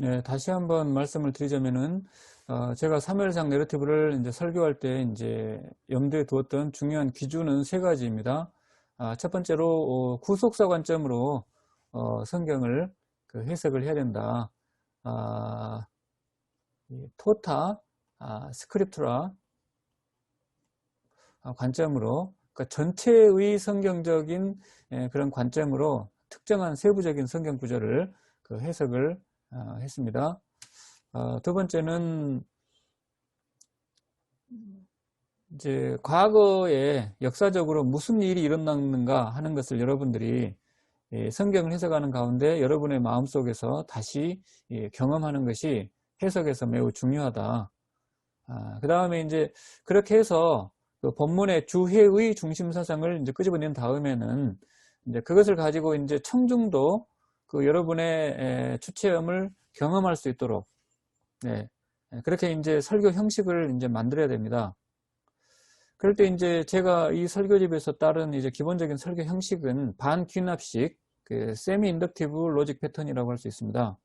네, 다시 한번 말씀을 드리자면은, 제가 사무엘상 내러티브를 이제 설교할 때 이제 염두에 두었던 중요한 기준은 세 가지입니다. 첫 번째로, 구속사 관점으로, 성경을 그 해석을 해야 된다. 이 토타, 스크립투라 관점으로, 그러니까 전체의 성경적인 그런 관점으로 특정한 세부적인 성경 구절을 그 해석을 했습니다. 두 번째는 이제 과거에 역사적으로 무슨 일이 일어났는가 하는 것을 여러분들이 성경을 해석하는 가운데 여러분의 마음속에서 다시 경험하는 것이 해석에서 매우 중요하다. 그 다음에 이제 그렇게 해서 그 본문의 주해의 중심 사상을 이제 끄집어낸 다음에는 이제 그것을 가지고 이제 청중도 그 여러분의 주체험을 경험할 수 있도록, 네, 그렇게 이제 설교 형식을 이제 만들어야 됩니다. 그럴 때 이제 제가 이 설교집에서 따른 이제 기본적인 설교 형식은 반귀납식, 그 세미 인덕티브 로직 패턴이라고 할 수 있습니다.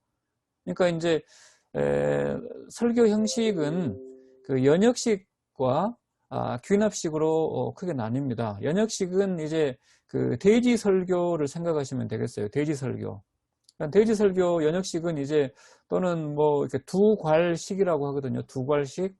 그러니까 이제 설교 형식은 그 연역식과 귀납식으로 크게 나뉩니다. 연역식은 이제 그 대지 설교를 생각하시면 되겠어요. 대지 설교. 대지 설교 연역식은 이제 또는 뭐 이렇게 두괄식이라고 하거든요. 두괄식.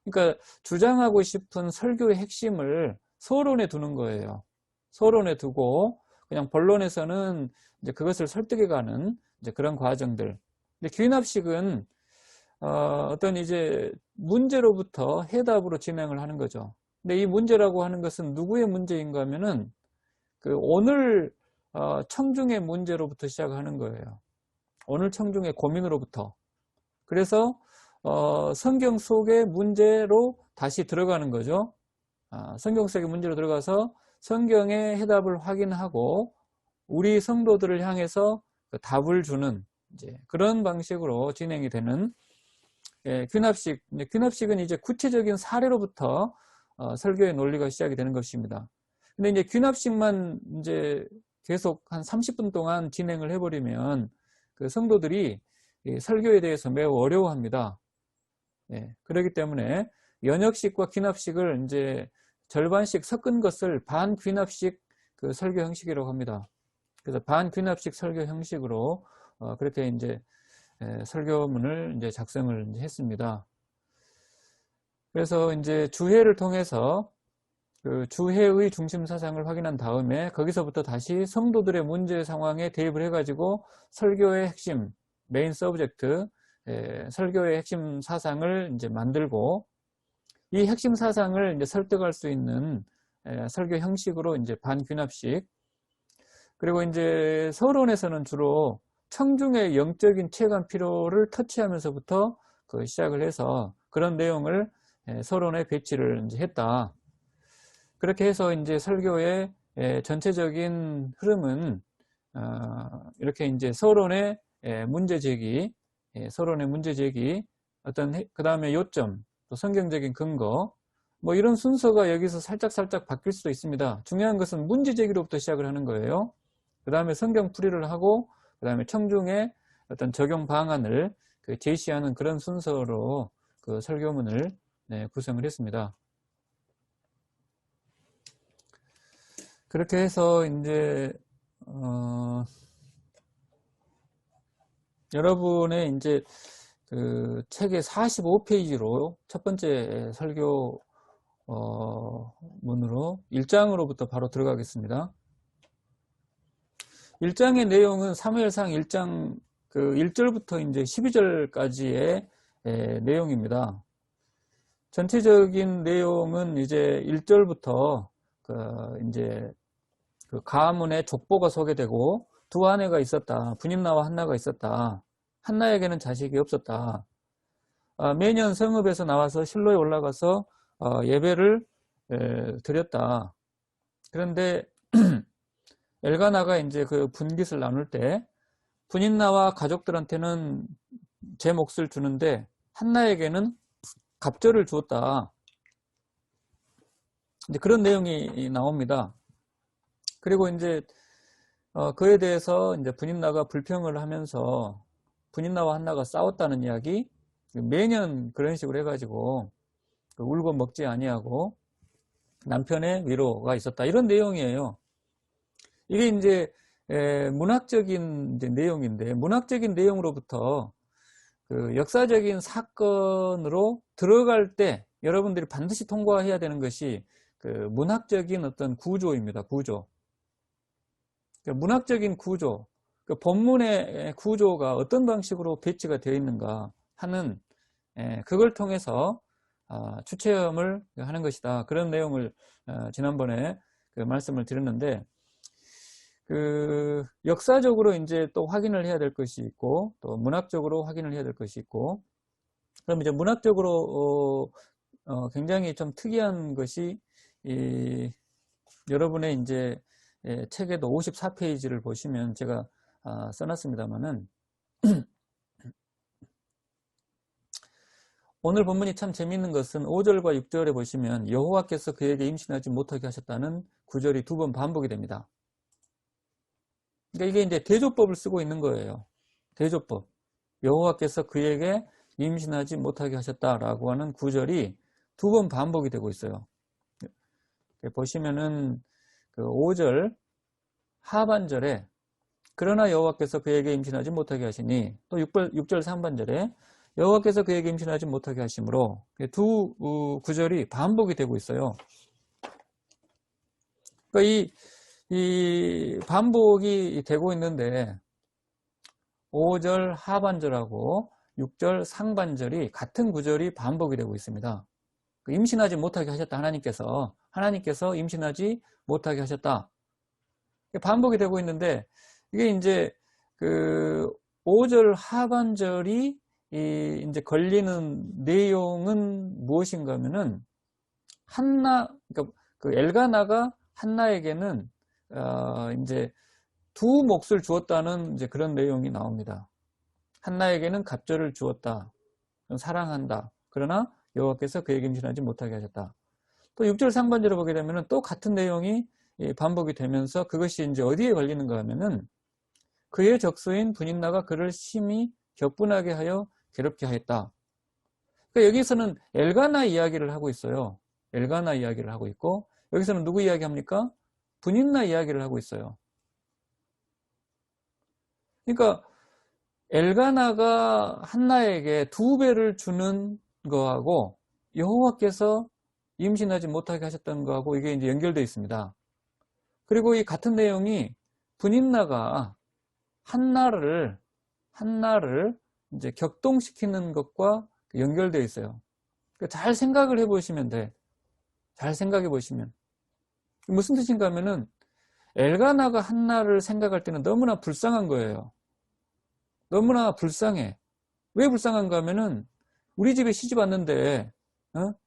그러니까 주장하고 싶은 설교의 핵심을 서론에 두는 거예요. 서론에 두고 그냥 본론에서는 이제 그것을 설득해가는 이제 그런 과정들. 근데 귀납식은 어떤 이제 문제로부터 해답으로 진행을 하는 거죠. 근데 이 문제라고 하는 것은 누구의 문제인가 하면은 그 오늘 청중의 문제로부터 시작하는 거예요. 오늘 청중의 고민으로부터. 그래서 성경 속의 문제로 다시 들어가는 거죠. 성경 속의 문제로 들어가서 성경의 해답을 확인하고 우리 성도들을 향해서 그 답을 주는 이제 그런 방식으로 진행이 되는 귀납식. 귀납식은 이제 구체적인 사례로부터 설교의 논리가 시작이 되는 것입니다. 근데 이제 귀납식만 이제 계속 한 30분 동안 진행을 해버리면 그 성도들이 설교에 대해서 매우 어려워합니다. 그렇기 때문에 연역식과 귀납식을 이제 절반씩 섞은 것을 반귀납식 그 설교 형식이라고 합니다. 그래서 반귀납식 설교 형식으로 그렇게 이제 설교문을 이제 작성을 이제 했습니다. 그래서 이제 주해를 통해서 그 주해의 중심 사상을 확인한 다음에 거기서부터 다시 성도들의 문제 상황에 대입을 해가지고 설교의 핵심, 메인 서브젝트, 설교의 핵심 사상을 이제 만들고 이 핵심 사상을 이제 설득할 수 있는 설교 형식으로 이제 반귀납식. 그리고 이제 서론에서는 주로 청중의 영적인 체감 필요를 터치하면서부터 그 시작을 해서 그런 내용을 서론에 배치를 이제 했다. 그렇게 해서 이제 설교의 전체적인 흐름은 이렇게 이제 서론의 문제 제기, 어떤 그 다음에 요점, 또 성경적인 근거, 뭐 이런 순서가 여기서 살짝 바뀔 수도 있습니다. 중요한 것은 문제 제기로부터 시작을 하는 거예요. 그 다음에 성경 풀이를 하고, 그 다음에 청중의 어떤 적용 방안을 제시하는 그런 순서로 그 설교문을 구성을 했습니다. 그렇게 해서 이제 여러분의 이제 그 책의 45페이지로 첫 번째 설교 문으로 1장으로부터 바로 들어가겠습니다. 1장의 내용은 사무엘상 1장 그 1절부터 이제 12절까지의 내용입니다. 전체적인 내용은 이제 1절부터 이제 그 가문의 족보가 소개되고 두 아내가 있었다. 분임나와 한나가 있었다. 한나에게는 자식이 없었다. 매년 성읍에서 나와서 실로에 올라가서 예배를 드렸다. 그런데 엘가나가 이제 그 분깃을 나눌 때 분임나와 가족들한테는 제 몫을 주는데 한나에게는 갑절을 주었다. 이제 그런 내용이 나옵니다. 그리고 이제 그에 대해서 이제 분임나가 불평을 하면서 분인나와 한나가 싸웠다는 이야기, 매년 그런 식으로 해가지고 울고 먹지 아니하고 남편의 위로가 있었다, 이런 내용이에요. 이게 이제 문학적인 이제 내용인데, 문학적인 내용으로부터 그 역사적인 사건으로 들어갈 때 여러분들이 반드시 통과해야 되는 것이 그 문학적인 어떤 구조입니다. 구조. 그러니까 문학적인 구조, 그 본문의 구조가 어떤 방식으로 배치가 되어 있는가 하는, 그걸 통해서 추체험을 하는 것이다, 그런 내용을 지난번에 그 말씀을 드렸는데, 그 역사적으로 이제 또 확인을 해야 될 것이 있고, 또 문학적으로 확인을 해야 될 것이 있고, 그럼 이제 문학적으로 굉장히 좀 특이한 것이, 여러분의 이제 책에도 54페이지를 보시면 제가 써놨습니다만은, 오늘 본문이 참 재미있는 것은 5절과 6절에 보시면 여호와께서 그에게 임신하지 못하게 하셨다는 구절이 2번 반복이 됩니다. 그러니까 이게 이제 대조법을 쓰고 있는 거예요. 대조법. 여호와께서 그에게 임신하지 못하게 하셨다라고 하는 구절이 2번 반복이 되고 있어요. 보시면은 그 5절 하반절에 그러나 여호와께서 그에게 임신하지 못하게 하시니, 또 6절 상반절에 여호와께서 그에게 임신하지 못하게 하심으로, 두 구절이 반복이 되고 있어요. 그러니까 이 반복이 되고 있는데 5절 하반절하고 6절 상반절이 같은 구절이 반복이 되고 있습니다. 임신하지 못하게 하셨다, 하나님께서 임신하지 못하게 하셨다, 반복이 되고 있는데, 이게 이제 그 5절 하반절이 이제 걸리는 내용은 무엇인가 하면은, 그러니까 그 엘가나가 한나에게는 이제 두 몫을 주었다는 이제 그런 내용이 나옵니다. 한나에게는 갑절을 주었다, 사랑한다, 그러나 여호와께서 그에게 임신하지 못하게 하셨다. 또 6절 상반절을 보게 되면 또 같은 내용이 반복이 되면서, 그것이 이제 어디에 걸리는가 하면은, 그의 적수인 분인나가 그를 심히 격분하게 하여 괴롭게 하였다. 그러니까 여기서는 엘가나 이야기를 하고 있어요. 엘가나 이야기를 하고 있고, 여기서는 누구 이야기합니까? 분인나 이야기를 하고 있어요. 그러니까 엘가나가 한나에게 2배를 주는 거하고 여호와께서 임신하지 못하게 하셨던 거하고 이게 이제 연결되어 있습니다. 그리고 이 같은 내용이 분인나가 한나를 이제 격동시키는 것과 연결되어 있어요. 잘 생각을 해보시면 돼. 잘 생각해 보시면. 무슨 뜻인가 하면은, 엘가나가 한나를 생각할 때는 너무나 불쌍한 거예요. 너무나 불쌍해. 왜 불쌍한가 하면은, 우리 집에 시집 왔는데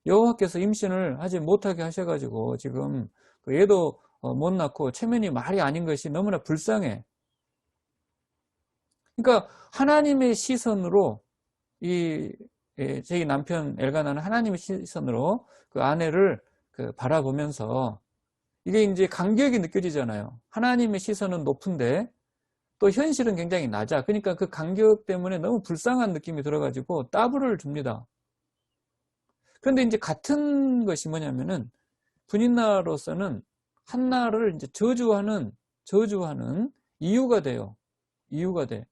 여호와께서 임신을 하지 못하게 하셔가지고 지금 애도 못 낳고 체면이 말이 아닌 것이 너무나 불쌍해. 그러니까 하나님의 시선으로 저희 남편 엘가나는 하나님의 시선으로 그 아내를 바라보면서, 이게 이제 간격이 느껴지잖아요. 하나님의 시선은 높은데 또 현실은 굉장히 낮아. 그러니까 그 간격 때문에 너무 불쌍한 느낌이 들어가지고 따블을 줍니다. 그런데 이제 같은 것이 뭐냐면은, 분인나로서는 한나를 이제 저주하는 이유가 돼요. 이유가 돼.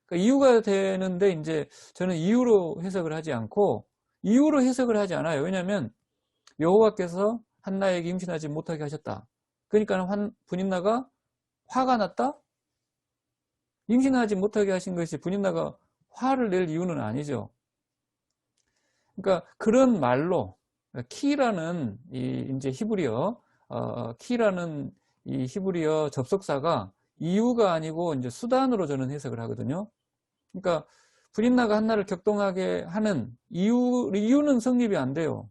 그러니까 이유가 되는데, 이제 저는 이유로 해석을 하지 않아요. 왜냐하면 여호와께서 한나에게 임신하지 못하게 하셨다. 그러니까 분인나가 화가 났다? 임신하지 못하게 하신 것이 분인나가 화를 낼 이유는 아니죠. 그러니까 그런 말로 키라는 이제 키라는 이 히브리어 접속사가 이유가 아니고 이제 수단으로 저는 해석을 하거든요. 그러니까 분인나가 한나를 격동하게 하는 이유는 성립이 안 돼요.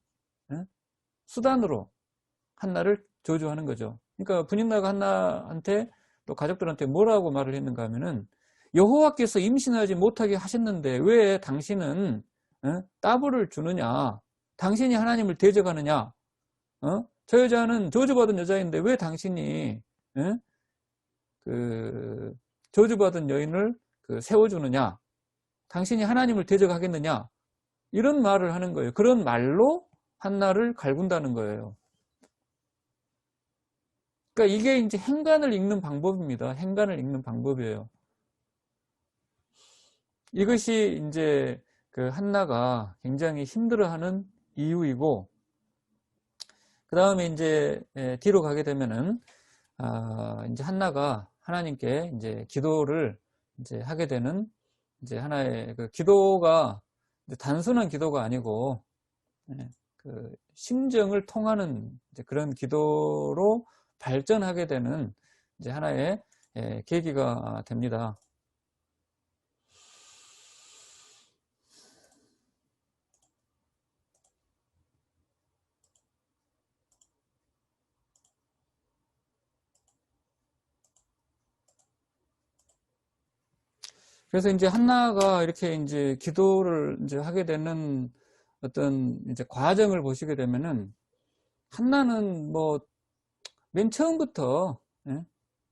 수단으로 한나를 저주하는 거죠. 그러니까 분인나가 한나한테 또 가족들한테 뭐라고 말을 했는가 하면은, 여호와께서 임신하지 못하게 하셨는데 왜 당신은 따블을 주느냐? 당신이 하나님을 대적하느냐? 저 여자는 저주받은 여자인데 왜 당신이 그 저주받은 여인을 세워주느냐? 당신이 하나님을 대적하겠느냐? 이런 말을 하는 거예요. 그런 말로 한나를 갈군다는 거예요. 그러니까 이게 이제 행간을 읽는 방법입니다. 행간을 읽는 방법이에요. 이것이 이제 그 한나가 굉장히 힘들어하는 이유이고, 그 다음에 이제 뒤로 가게 되면은 이제 한나가 하나님께 이제 기도를 이제 하게 되는 이제 하나의 그 기도가 단순한 기도가 아니고 그 심정을 통하는 이제 그런 기도로 발전하게 되는 이제 하나의 계기가 됩니다. 그래서 이제 한나가 이렇게 이제 기도를 이제 하게 되는 어떤 이제 과정을 보시게 되면은 한나는 뭐 맨 처음부터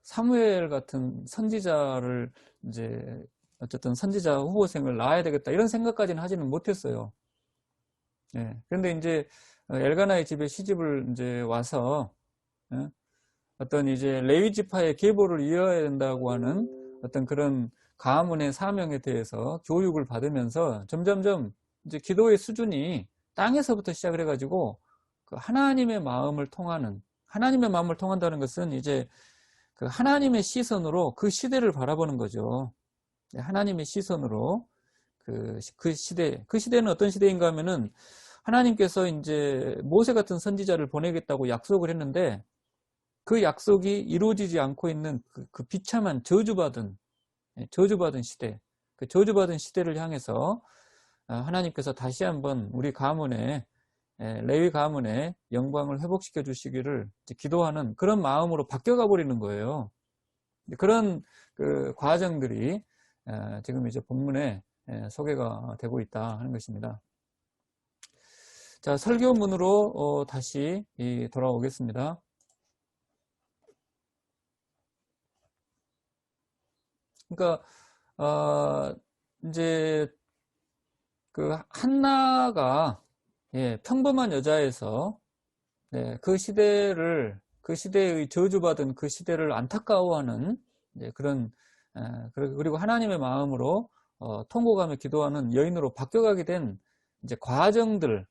사무엘 같은 선지자를 이제 어쨌든 선지자 후보생을 낳아야 되겠다 이런 생각까지는 하지는 못했어요. 그런데 이제 엘가나의 집에 시집을 이제 와서 어떤 이제 레위 지파의 계보를 이어야 된다고 하는 어떤 그런 가문의 사명에 대해서 교육을 받으면서 점점점 이제 기도의 수준이 땅에서부터 시작을 해가지고 그 하나님의 마음을 통한다는 것은 이제 그 하나님의 시선으로 그 시대를 바라보는 거죠. 하나님의 시선으로 그 시대는 어떤 시대인가 하면은 하나님께서 이제 모세 같은 선지자를 보내겠다고 약속을 했는데 그 약속이 이루어지지 않고 있는 그 비참한 저주받은 시대, 그 저주받은 시대를 향해서 하나님께서 다시 한번 우리 가문에 레위 가문의 영광을 회복시켜 주시기를 기도하는 그런 마음으로 바뀌어가 버리는 거예요. 그런 그 과정들이 지금 이제 본문에 소개가 되고 있다 하는 것입니다. 자, 설교문으로 다시 돌아오겠습니다. 그러니까 이제 그 한나가 평범한 여자에서 그 시대의 저주받은 그 시대를 안타까워하는 그런 그리고 하나님의 마음으로 통곡하며 기도하는 여인으로 바뀌어가게 된 이제 과정들이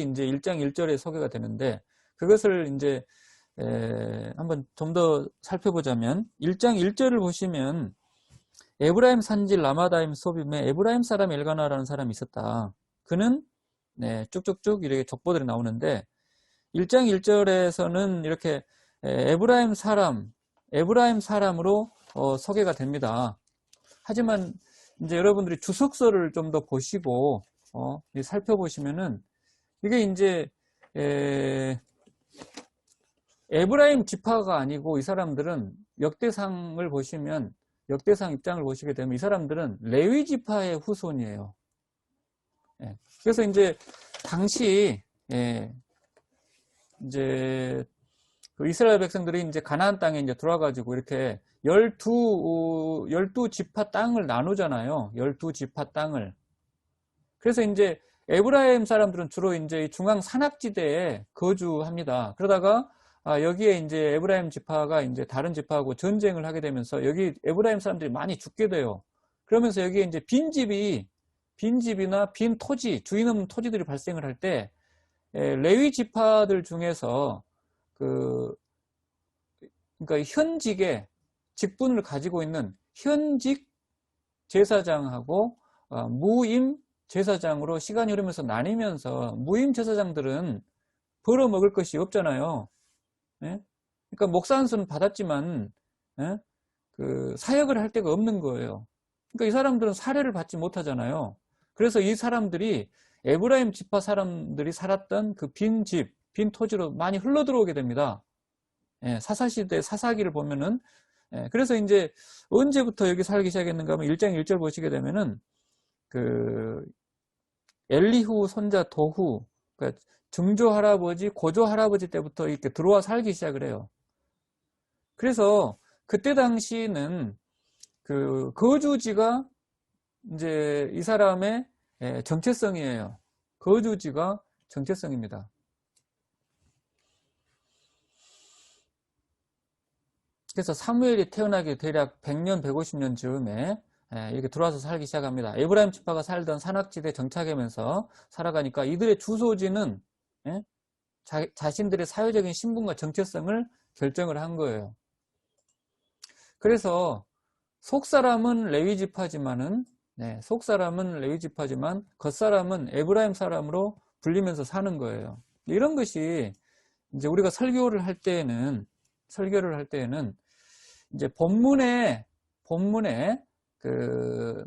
이제 1장 1절에 소개가 되는데 그것을 이제 한번 좀 더 살펴보자면 1장 1절을 보시면 에브라임 산지 라마다임 소빔에 에브라임 사람 엘가나라는 사람이 있었다. 그는 쭉쭉쭉 이렇게 족보들이 나오는데 1장 1절에서는 이렇게 에브라임 사람으로 소개가 됩니다. 하지만 이제 여러분들이 주석서를 좀 더 보시고 살펴보시면은 이게 이제 에브라임 지파가 아니고 이 사람들은 역대상을 보시면 역대상 입장을 보시게 되면 이 사람들은 레위 지파의 후손이에요. 그래서 이제 당시 이제 그 이스라엘 백성들이 이제 가나안 땅에 이제 들어와가지고 이렇게 12지파 땅을 나누잖아요. 12지파 땅을. 그래서 이제 에브라임 사람들은 주로 이제 중앙 산악지대에 거주합니다. 그러다가 여기에 이제 에브라임 지파가 이제 다른 지파하고 전쟁을 하게 되면서 여기 에브라임 사람들이 많이 죽게 돼요. 그러면서 여기에 이제 빈집이나 빈 토지, 주인 없는 토지들이 발생을 할 때 레위 지파들 중에서 그러니까 현직의 직분을 가지고 있는 현직 제사장하고 무임 제사장으로 시간이 흐르면서 나뉘면서 무임 제사장들은 벌어먹을 것이 없잖아요. 그러니까 목사 한 수는 받았지만 그 사역을 할 데가 없는 거예요. 그러니까 이 사람들은 사례를 받지 못하잖아요. 그래서 이 사람들이 에브라임 지파 사람들이 살았던 그 빈 집, 빈 토지로 많이 흘러 들어오게 됩니다. 사사시대 사사기를 보면은 그래서 이제 언제부터 여기 살기 시작했는가 하면 1장 1절 보시게 되면은 그 엘리후 손자 도후, 그러니까 증조 할아버지, 고조 할아버지 때부터 이렇게 들어와 살기 시작을 해요. 그래서 그때 당시는 그 거주지가 이제 이 사람의 정체성이에요. 거주지가 정체성입니다. 그래서 사무엘이 태어나기 대략 100년, 150년 즈음에 이렇게 들어와서 살기 시작합니다. 에브라임 지파가 살던 산악지대에 정착하면서 살아가니까 이들의 주소지는 자신들의 사회적인 신분과 정체성을 결정을 한 거예요. 그래서 속사람은 레위 지파지만 겉사람은 에브라임 사람으로 불리면서 사는 거예요. 이런 것이 이제 우리가 설교를 할 때에는 이제 본문에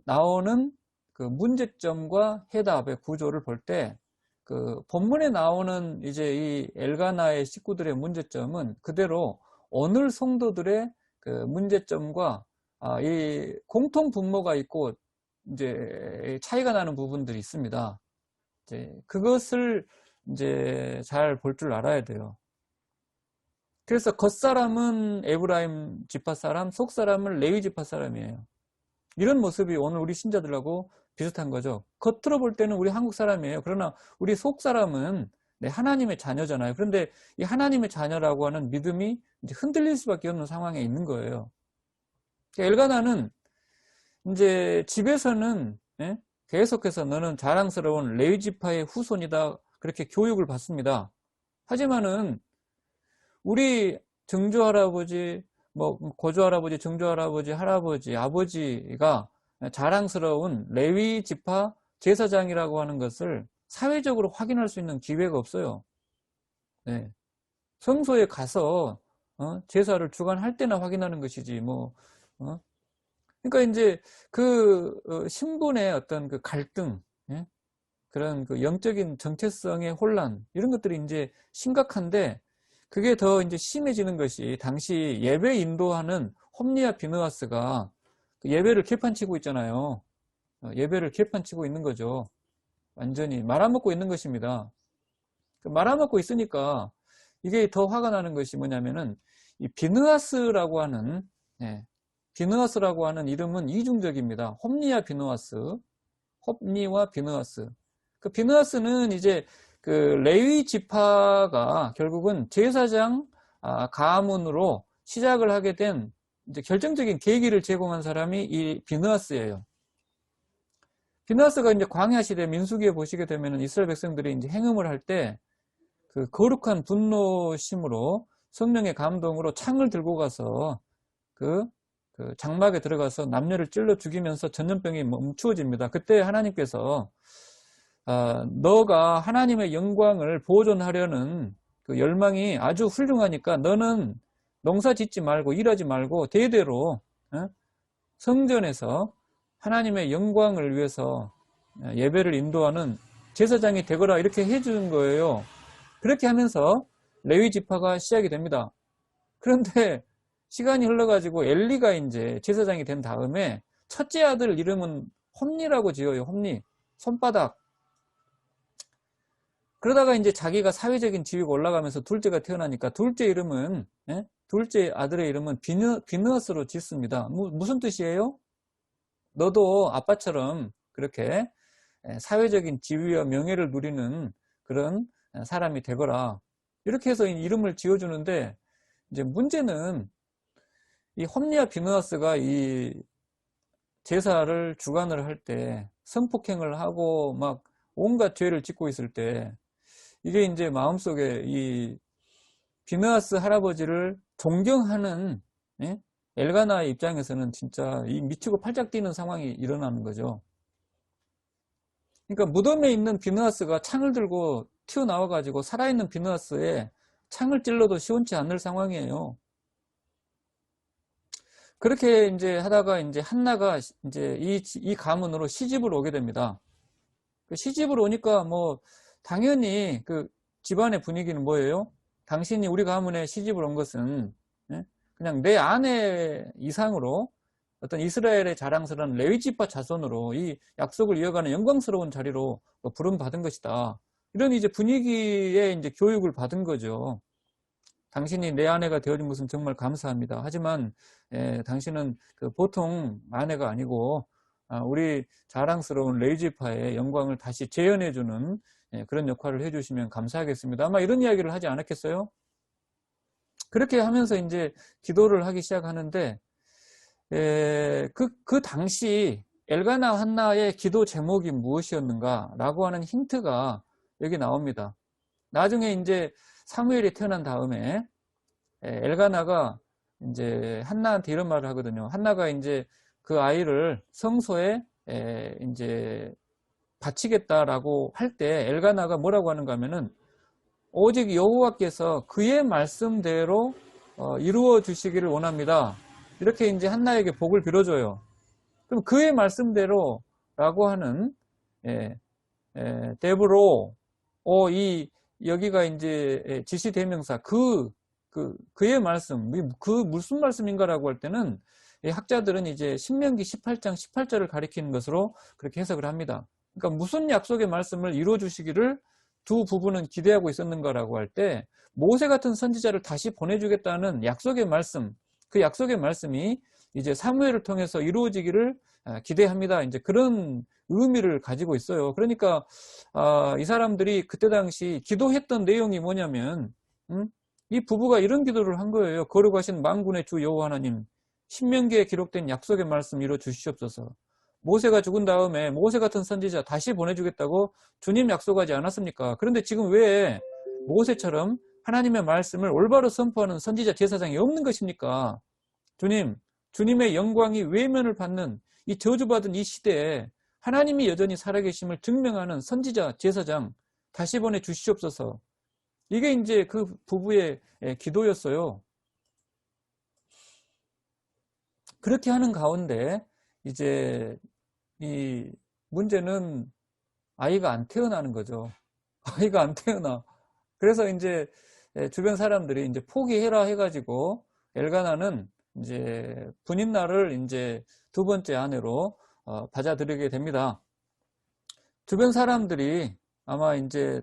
나오는 그 문제점과 해답의 구조를 볼 때 그 본문에 나오는 이제 이 엘가나의 식구들의 문제점은 그대로 오늘 성도들의 그 문제점과 이 공통 분모가 있고 이제 차이가 나는 부분들이 있습니다. 이제 그것을 이제 잘 볼 줄 알아야 돼요. 그래서 겉사람은 에브라임 지파 사람, 속사람은 레위 지파 사람이에요. 이런 모습이 오늘 우리 신자들하고 비슷한 거죠. 겉으로 볼 때는 우리 한국 사람이에요. 그러나 우리 속사람은 하나님의 자녀잖아요. 그런데 이 하나님의 자녀라고 하는 믿음이 이제 흔들릴 수밖에 없는 상황에 있는 거예요. 엘가나는 이제 집에서는 계속해서 너는 자랑스러운 레위 지파의 후손이다 그렇게 교육을 받습니다. 하지만은 우리 증조할아버지, 고조할아버지, 증조할아버지, 할아버지, 아버지가 자랑스러운 레위 지파 제사장이라고 하는 것을 사회적으로 확인할 수 있는 기회가 없어요. 네. 성소에 가서 제사를 주관할 때나 확인하는 것이지 그러니까 이제 그 신분의 어떤 그 갈등, 그런 그 영적인 정체성의 혼란 이런 것들이 이제 심각한데 그게 더 이제 심해지는 것이 당시 예배 인도하는 홈리와 비느하스가 예배를 개판치고 있잖아요. 예배를 개판치고 있는 거죠. 완전히 말아먹고 있는 것입니다. 말아먹고 있으니까 이게 더 화가 나는 것이 뭐냐면은 이 비느하스라고 하는 이름은 이중적입니다. 홈리와 비느하스, 홉니와 비느하스. 그 비느하스는 이제 그 레위 지파가 결국은 제사장 가문으로 시작을 하게 된 이제 결정적인 계기를 제공한 사람이 이 비느하스예요. 비느하스가 이제 광야 시대 민수기에 보시게 되면 이스라엘 백성들이 이제 행음을 할 때 그 거룩한 분노심으로 성령의 감동으로 창을 들고 가서 그 장막에 들어가서 남녀를 찔러 죽이면서 전염병이 멈추어집니다. 그때 하나님께서 너가 하나님의 영광을 보존하려는 그 열망이 아주 훌륭하니까 너는 농사 짓지 말고 일하지 말고 대대로 성전에서 하나님의 영광을 위해서 예배를 인도하는 제사장이 되거라 이렇게 해주는 거예요. 그렇게 하면서 레위 지파가 시작이 됩니다. 그런데 시간이 흘러가지고 엘리가 이제 제사장이 된 다음에 첫째 아들 이름은 홈니라고 지어요. 홈니, 손바닥. 그러다가 이제 자기가 사회적인 지위가 올라가면서 둘째가 태어나니까 둘째 아들의 이름은 비느하스로 짓습니다. 무슨 뜻이에요? 너도 아빠처럼 그렇게 사회적인 지위와 명예를 누리는 그런 사람이 되거라. 이렇게 해서 이름을 지어주는데 이제 문제는 이 홈리와 비느하스가 이 제사를 주관을 할 때 성폭행을 하고 막 온갖 죄를 짓고 있을 때 이게 이제 마음속에 이 비느하스 할아버지를 존경하는 엘가나의 입장에서는 진짜 이 미치고 팔짝 뛰는 상황이 일어나는 거죠. 그러니까 무덤에 있는 비느하스가 창을 들고 튀어나와가지고 살아있는 비느하스에 창을 찔러도 시원치 않을 상황이에요. 그렇게 이제 하다가 이제 한나가 이제 이 가문으로 시집을 오게 됩니다. 시집을 오니까 당연히 그 집안의 분위기는 뭐예요? 당신이 우리 가문에 시집을 온 것은 그냥 내 아내 이상으로 어떤 이스라엘의 자랑스러운 레위 지파 자손으로 이 약속을 이어가는 영광스러운 자리로 부름받은 것이다. 이런 이제 분위기에 이제 교육을 받은 거죠. 당신이 내 아내가 되어준 것은 정말 감사합니다. 하지만 당신은 그 보통 아내가 아니고 우리 자랑스러운 레이지파의 영광을 다시 재현해주는 그런 역할을 해주시면 감사하겠습니다. 아마 이런 이야기를 하지 않았겠어요? 그렇게 하면서 이제 기도를 하기 시작하는데, 그 당시 엘가나 한나의 기도 제목이 무엇이었는가라고 하는 힌트가 여기 나옵니다. 나중에 이제 사무엘이 태어난 다음에 엘가나가 이제 한나한테 이런 말을 하거든요. 한나가 이제 그 아이를 성소에 이제 바치겠다라고 할 때 엘가나가 뭐라고 하는가 하면은 오직 여호와께서 그의 말씀대로 이루어 주시기를 원합니다. 이렇게 이제 한나에게 복을 빌어줘요. 그럼 그의 말씀대로라고 하는 데브로 여기가 이제 지시 대명사 그의 말씀 그 무슨 말씀인가라고 할 때는 학자들은 이제 신명기 18장 18절을 가리키는 것으로 그렇게 해석을 합니다. 그러니까 무슨 약속의 말씀을 이루어 주시기를 두 부부는 기대하고 있었는가라고 할 때 모세 같은 선지자를 다시 보내주겠다는 약속의 말씀, 그 약속의 말씀이 이제 사무엘을 통해서 이루어지기를 기대합니다. 이제 그런 의미를 가지고 있어요. 그러니까 이 사람들이 그때 당시 기도했던 내용이 뭐냐면 이 부부가 이런 기도를 한 거예요. 거룩하신 만군의 주 여호와 하나님, 신명기에 기록된 약속의 말씀 이루어 주시옵소서. 모세가 죽은 다음에 모세 같은 선지자 다시 보내주겠다고 주님 약속하지 않았습니까? 그런데 지금 왜 모세처럼 하나님의 말씀을 올바로 선포하는 선지자 제사장이 없는 것입니까? 주님의 영광이 외면을 받는 이 저주받은 이 시대에 하나님이 여전히 살아계심을 증명하는 선지자 제사장 다시 보내주시옵소서. 이게 이제 그 부부의 기도였어요. 그렇게 하는 가운데 이제 이 문제는 아이가 안 태어나는 거죠. 아이가 안 태어나. 그래서 이제 주변 사람들이 이제 포기해라 해가지고 엘가나는 이제 분인날을 이제 두 번째 아내로 받아들이게 됩니다. 주변 사람들이 아마 이제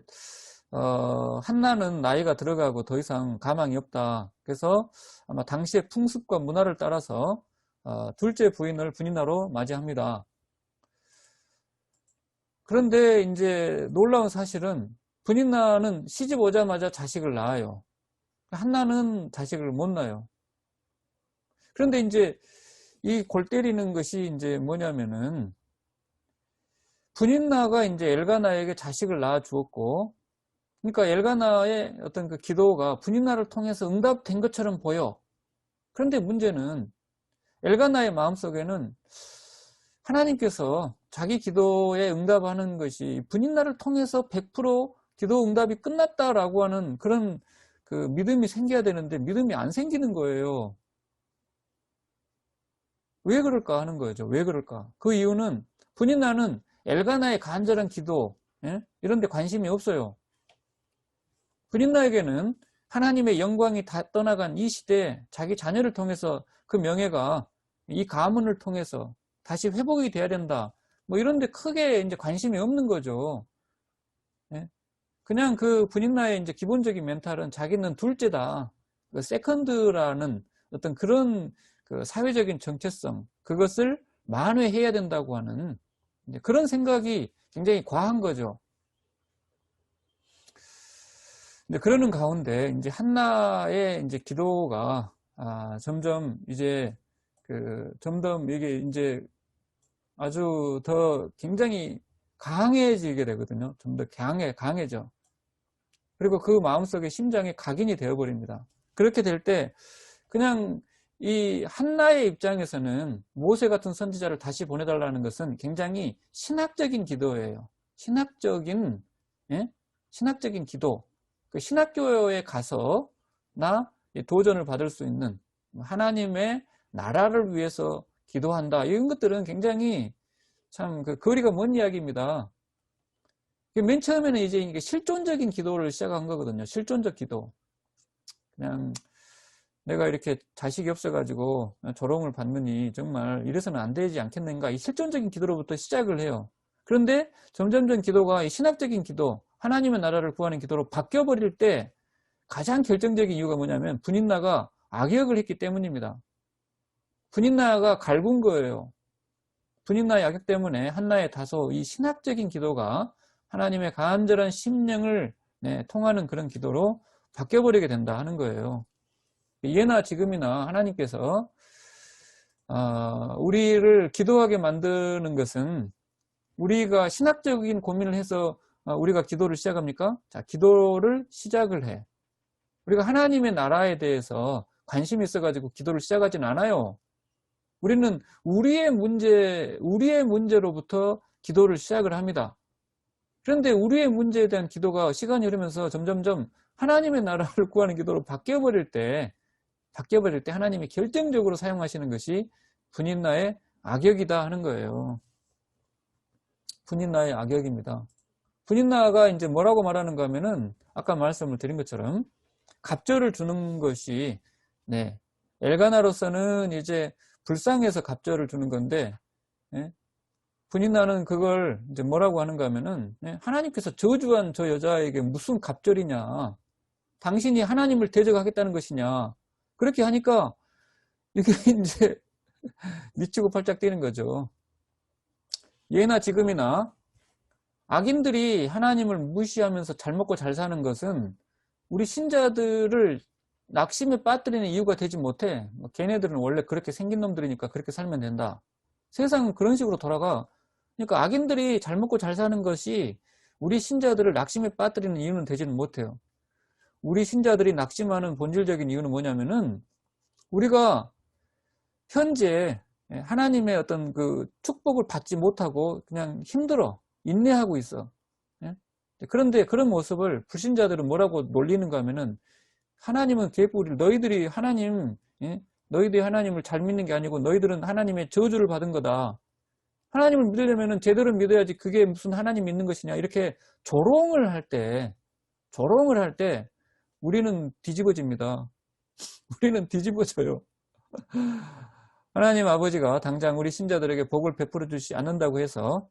한나는 나이가 들어가고 더 이상 가망이 없다. 그래서 아마 당시의 풍습과 문화를 따라서 둘째 부인을 분인나로 맞이합니다. 그런데 이제 놀라운 사실은 분인나는 시집 오자마자 자식을 낳아요. 한나는 자식을 못 낳아요. 그런데 이제 이 골 때리는 것이 이제 뭐냐면은 분인나가 이제 엘가나에게 자식을 낳아 주었고, 그러니까 엘가나의 어떤 그 기도가 분인나를 통해서 응답된 것처럼 보여. 그런데 문제는 엘가나의 마음속에는 하나님께서 자기 기도에 응답하는 것이 분인나를 통해서 100% 기도 응답이 끝났다라고 하는 그런 그 믿음이 생겨야 되는데 믿음이 안 생기는 거예요. 왜 그럴까 하는 거죠. 왜 그럴까? 그 이유는 분인나는 엘가나의 간절한 기도 이런 데 관심이 없어요. 분인나에게는 하나님의 영광이 다 떠나간 이 시대에 자기 자녀를 통해서 그 명예가 이 가문을 통해서 다시 회복이 돼야 된다. 뭐 이런 데 크게 이제 관심이 없는 거죠. 그냥 그 분인나의 이제 기본적인 멘탈은 자기는 둘째다. 그 세컨드라는 어떤 그런 그 사회적인 정체성, 그것을 만회해야 된다고 하는 그런 생각이 굉장히 과한 거죠. 근데 그러는 가운데 이제 한나의 이제 기도가 점점 이제 점점 이게 이제 아주 더 굉장히 강해지게 되거든요. 좀 더 강해져. 그리고 그 마음속에 심장이 각인이 되어버립니다. 그렇게 될 때 그냥 이 한나의 입장에서는 모세 같은 선지자를 다시 보내달라는 것은 굉장히 신학적인 기도예요. 신학적인 기도. 그 신학교에 가서 도전을 받을 수 있는 하나님의 나라를 위해서 기도한다. 이런 것들은 굉장히 참 그 거리가 먼 이야기입니다. 맨 처음에는 이제 이게 실존적인 기도를 시작한 거거든요. 실존적 기도. 그냥 내가 이렇게 자식이 없어가지고 조롱을 받느니 정말 이래서는 안 되지 않겠는가. 이 실존적인 기도로부터 시작을 해요. 그런데 점점점 기도가 이 신학적인 기도, 하나님의 나라를 구하는 기도로 바뀌어버릴 때 가장 결정적인 이유가 뭐냐면 분인나가 악역을 했기 때문입니다. 분인나가 갈군 거예요. 분인나의 악역 때문에 한나의 다소 이 신학적인 기도가 하나님의 간절한 심령을 통하는 그런 기도로 바뀌어버리게 된다 하는 거예요. 예나 지금이나 하나님께서 우리를 기도하게 만드는 것은 우리가 신학적인 고민을 해서 우리가 기도를 시작합니까? 자, 기도를 시작을 해. 우리가 하나님의 나라에 대해서 관심이 있어가지고 기도를 시작하진 않아요. 우리는 우리의 문제로부터 기도를 시작을 합니다. 그런데 우리의 문제에 대한 기도가 시간이 흐르면서 점점점 하나님의 나라를 구하는 기도로 바뀌어버릴 때 하나님이 결정적으로 사용하시는 것이 분인나의 악역이다 하는 거예요. 분인나의 악역입니다. 분인나가 이제 뭐라고 말하는가 하면은 아까 말씀을 드린 것처럼 갑절을 주는 것이 엘가나로서는 이제 불쌍해서 갑절을 주는 건데 분인나는 그걸 이제 뭐라고 하는가 하면은 하나님께서 저주한 저 여자에게 무슨 갑절이냐, 당신이 하나님을 대적하겠다는 것이냐, 그렇게 하니까 이게 이제 미치고 팔짝 뛰는 거죠. 예나 지금이나 악인들이 하나님을 무시하면서 잘 먹고 잘 사는 것은 우리 신자들을 낙심에 빠뜨리는 이유가 되지 못해. 걔네들은 원래 그렇게 생긴 놈들이니까 그렇게 살면 된다. 세상은 그런 식으로 돌아가. 그러니까 악인들이 잘 먹고 잘 사는 것이 우리 신자들을 낙심에 빠뜨리는 이유는 되지는 못해요. 우리 신자들이 낙심하는 본질적인 이유는 뭐냐면은 우리가 현재 하나님의 어떤 그 축복을 받지 못하고 그냥 힘들어, 인내하고 있어. 그런데 그런 모습을 불신자들은 뭐라고 놀리는가 하면은 하나님은 개뿔이, 너희들이 너희들이 하나님을 잘 믿는 게 아니고 너희들은 하나님의 저주를 받은 거다. 하나님을 믿으려면은 제대로 믿어야지 그게 무슨 하나님 믿는 것이냐. 이렇게 조롱을 할 때 우리는 뒤집어집니다. 우리는 뒤집어져요. 하나님 아버지가 당장 우리 신자들에게 복을 베풀어 주시지 않는다고 해서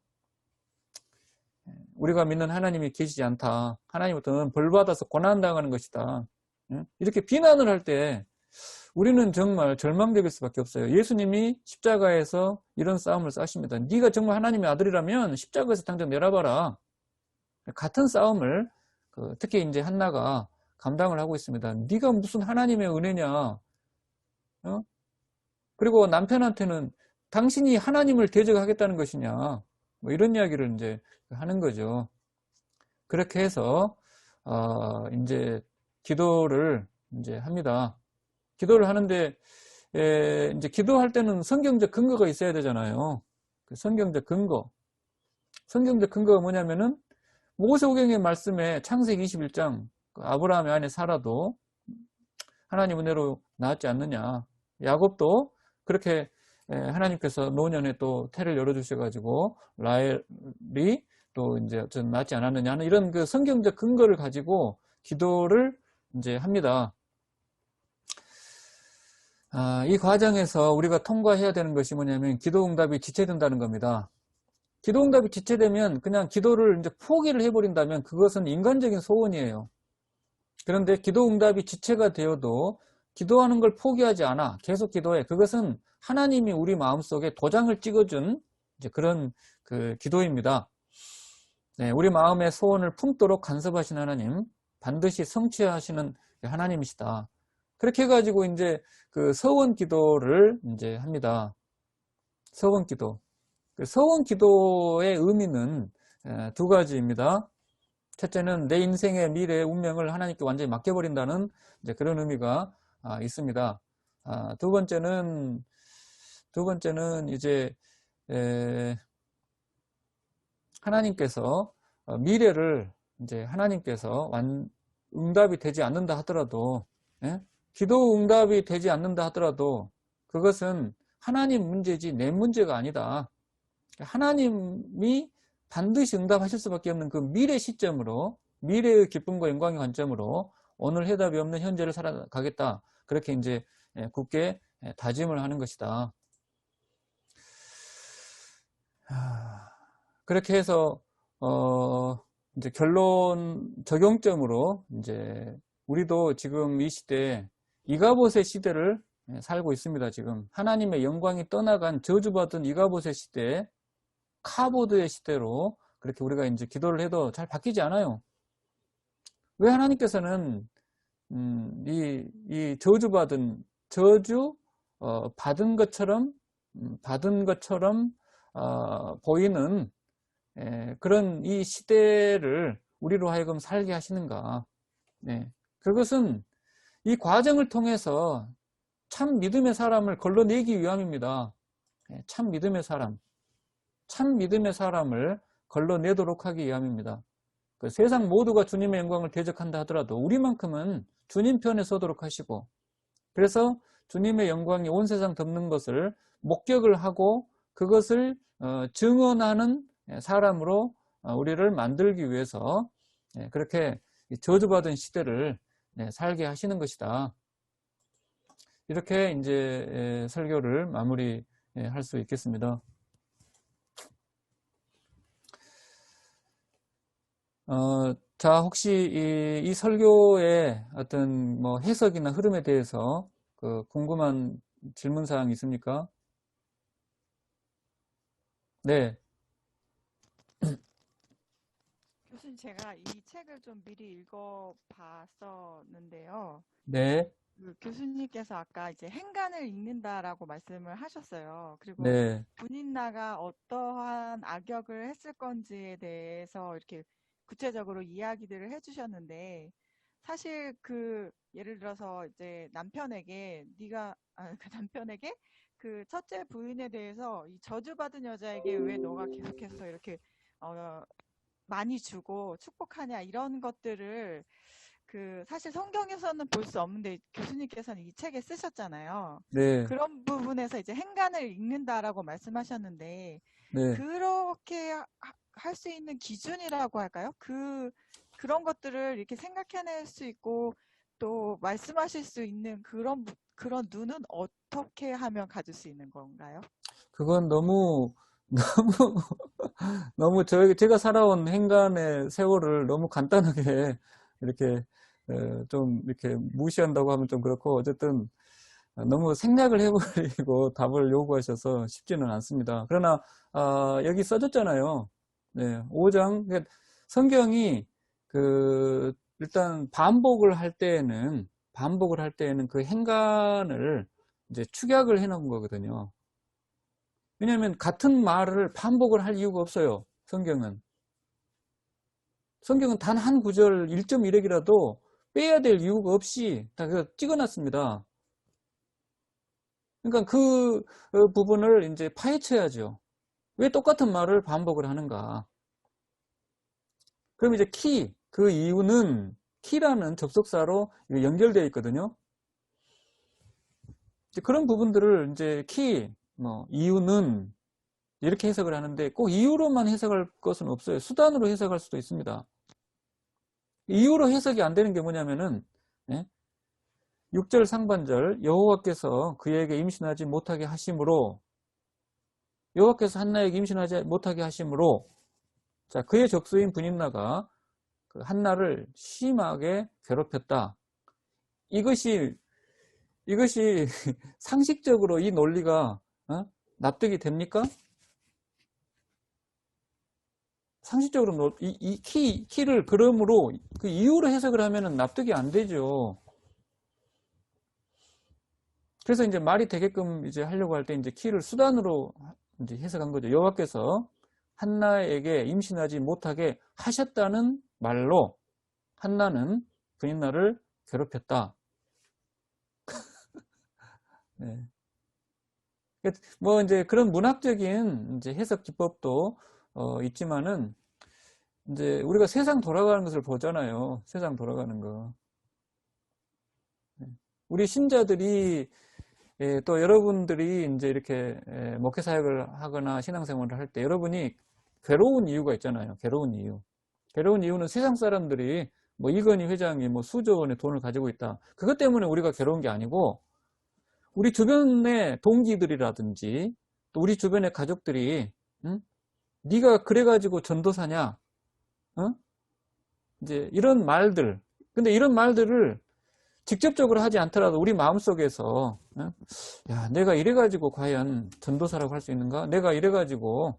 우리가 믿는 하나님이 계시지 않다. 하나님부터는 벌받아서 고난당하는 것이다. 이렇게 비난을 할 때 우리는 정말 절망적일 수밖에 없어요. 예수님이 십자가에서 이런 싸움을 싸십니다. 네가 정말 하나님의 아들이라면 십자가에서 당장 내려봐라. 같은 싸움을 특히 이제 한나가 감당을 하고 있습니다. 네가 무슨 하나님의 은혜냐. 그리고 남편한테는 당신이 하나님을 대적하겠다는 것이냐. 뭐 이런 이야기를 이제 하는 거죠. 그렇게 해서 이제 기도를 이제 합니다. 기도를 하는데 이제 기도할 때는 성경적 근거가 있어야 되잖아요. 그 성경적 근거가 뭐냐면은 모세오경의 말씀에 창세기 21장 아브라함의 아내 사라도 하나님 은혜로 낳았지 않느냐. 야곱도 그렇게 하나님께서 노년에 또 태를 열어주셔가지고 라헬이 또 이제 낳지 않았느냐 하는 이런 그 성경적 근거를 가지고 기도를 이제 합니다. 이 과정에서 우리가 통과해야 되는 것이 뭐냐면 기도응답이 지체된다는 겁니다. 기도응답이 지체되면 그냥 기도를 이제 포기를 해버린다면 그것은 인간적인 소원이에요. 그런데 기도응답이 지체가 되어도 기도하는 걸 포기하지 않아. 계속 기도해. 그것은 하나님이 우리 마음속에 도장을 찍어준 이제 그런 그 기도입니다. 우리 마음의 소원을 품도록 간섭하신 하나님, 반드시 성취하시는 하나님이시다. 그렇게 해가지고 이제 그 서원 기도를 이제 합니다. 서원 기도. 그 서원 기도의 의미는 두 가지입니다. 첫째는 내 인생의 미래의 운명을 하나님께 완전히 맡겨버린다는 이제 그런 의미가 있습니다. 두 번째는 이제 하나님께서 미래를 이제 하나님께서 응답이 되지 않는다 하더라도 기도 응답이 되지 않는다 하더라도 그것은 하나님 문제지 내 문제가 아니다. 하나님이 반드시 응답하실 수밖에 없는 그 미래 시점으로 미래의 기쁨과 영광의 관점으로 오늘 해답이 없는 현재를 살아가겠다. 그렇게 이제 굳게 다짐을 하는 것이다. 그렇게 해서 이제 결론 적용점으로 이제 우리도 지금 이 시대 이가봇의 시대를 살고 있습니다. 지금 하나님의 영광이 떠나간 저주받은 이가봇의 시대, 카보드의 시대로 그렇게 우리가 이제 기도를 해도 잘 바뀌지 않아요. 왜 하나님께서는 이 저주받은 받은 것처럼 보이는 그런 이 시대를 우리로 하여금 살게 하시는가? 네. 그것은 이 과정을 통해서 참 믿음의 사람을 걸러내기 위함입니다. 참 믿음의 사람을 걸러내도록 하기 위함입니다. 그 세상 모두가 주님의 영광을 대적한다 하더라도 우리만큼은 주님 편에 서도록 하시고, 그래서 주님의 영광이 온 세상 덮는 것을 목격을 하고 그것을 증언하는 사람으로 우리를 만들기 위해서 그렇게 저주받은 시대를 살게 하시는 것이다. 이렇게 이제 설교를 마무리할 수 있겠습니다. 자, 혹시 이 설교의 어떤 뭐 해석이나 흐름에 대해서 그 궁금한 질문 사항 있습니까? 네. 교수님, 제가 이 책을 좀 미리 읽어봤었는데요. 네. 그 교수님께서 아까 이제 행간을 읽는다라고 말씀을 하셨어요. 그리고 네. 분인나가 어떠한 악역을 했을 건지에 대해서 이렇게 구체적으로 이야기들을 해주셨는데, 사실 그 예를 들어서 이제 남편에게 그 첫째 부인에 대해서 이 저주받은 여자에게 왜 너가 계속해서 이렇게 많이 주고 축복하냐, 이런 것들을 그 사실 성경에서는 볼 수 없는데 교수님께서는 이 책에 쓰셨잖아요. 네. 그런 부분에서 이제 행간을 읽는다라고 말씀하셨는데, 네. 그렇게 할 수 있는 기준이라고 할까요? 그런 것들을 이렇게 생각해낼 수 있고 또 말씀하실 수 있는 그런 눈은 어떻게 하면 가질 수 있는 건가요? 그건 너무 너무 제가 살아온 행간의 세월을 너무 간단하게 이렇게 좀 이렇게 무시한다고 하면 좀 그렇고, 어쨌든 너무 생략을 해버리고 답을 요구하셔서 쉽지는 않습니다. 그러나 여기 써졌잖아요. 네, 5장. 그러니까 성경이 그 일단 반복을 할 때에는 그 행간을 이제 축약을 해놓은 거거든요. 왜냐하면 같은 말을 반복을 할 이유가 없어요. 성경은 단 한 구절 1.1핵이라도 빼야 될 이유가 없이 다 찍어놨습니다. 그러니까 그 부분을 이제 파헤쳐야죠. 왜 똑같은 말을 반복을 하는가? 그럼 이제 그 이유는 키라는 접속사로 연결되어 있거든요. 이제 그런 부분들을 이제 이유는 이렇게 해석을 하는데 꼭 이유로만 해석할 것은 없어요. 수단으로 해석할 수도 있습니다. 이유로 해석이 안 되는 게 뭐냐면은 6절 상반절, 여호와께서 그에게 임신하지 못하게 하심으로, 여호와께서 한나에게 임신하지 못하게 하심으로, 자, 그의 적수인 분인나가 그 한나를 심하게 괴롭혔다. 이것이 상식적으로 이 논리가 납득이 됩니까? 상식적으로 이 키를 그러므로 그 이유로 해석을 하면은 납득이 안 되죠. 그래서 이제 말이 되게끔 이제 하려고 할 때 이제 키를 수단으로 이제 해석한 거죠. 여호와께서 한나에게 임신하지 못하게 하셨다는 말로 한나는 분인나를 괴롭혔다. 네. 뭐 이제 그런 문학적인 이제 해석 기법도 있지만은 이제 우리가 세상 돌아가는 것을 보잖아요. 세상 돌아가는 거. 우리 신자들이 또 여러분들이 이제 이렇게 목회 사역을 하거나 신앙생활을 할 때 여러분이 괴로운 이유가 있잖아요. 괴로운 이유. 괴로운 이유는 세상 사람들이 뭐 이건희 회장이 뭐 수조 원의 돈을 가지고 있다. 그것 때문에 우리가 괴로운 게 아니고, 우리 주변의 동기들이라든지 또 우리 주변의 가족들이 네가 그래가지고 전도사냐? 이제 이런 말들. 근데 이런 말들을 직접적으로 하지 않더라도 우리 마음속에서 야, 내가 이래가지고 과연 전도사라고 할 수 있는가? 내가 이래가지고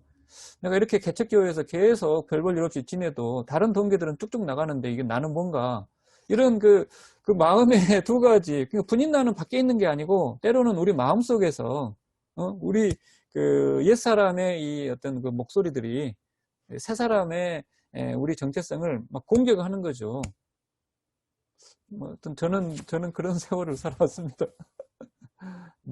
내가 이렇게 개척교회에서 계속 별 볼 일 없이 지내도 다른 동기들은 쭉쭉 나가는데 이게 나는 뭔가 이런 그 마음의 두 가지 그러니까 분인나는 밖에 있는 게 아니고 때로는 우리 마음속에서 우리 그 옛사람의 이 어떤 그 목소리들이 새 사람의 우리 정체성을 막 공격하는 거죠. 뭐, 저는 그런 세월을 살아왔습니다.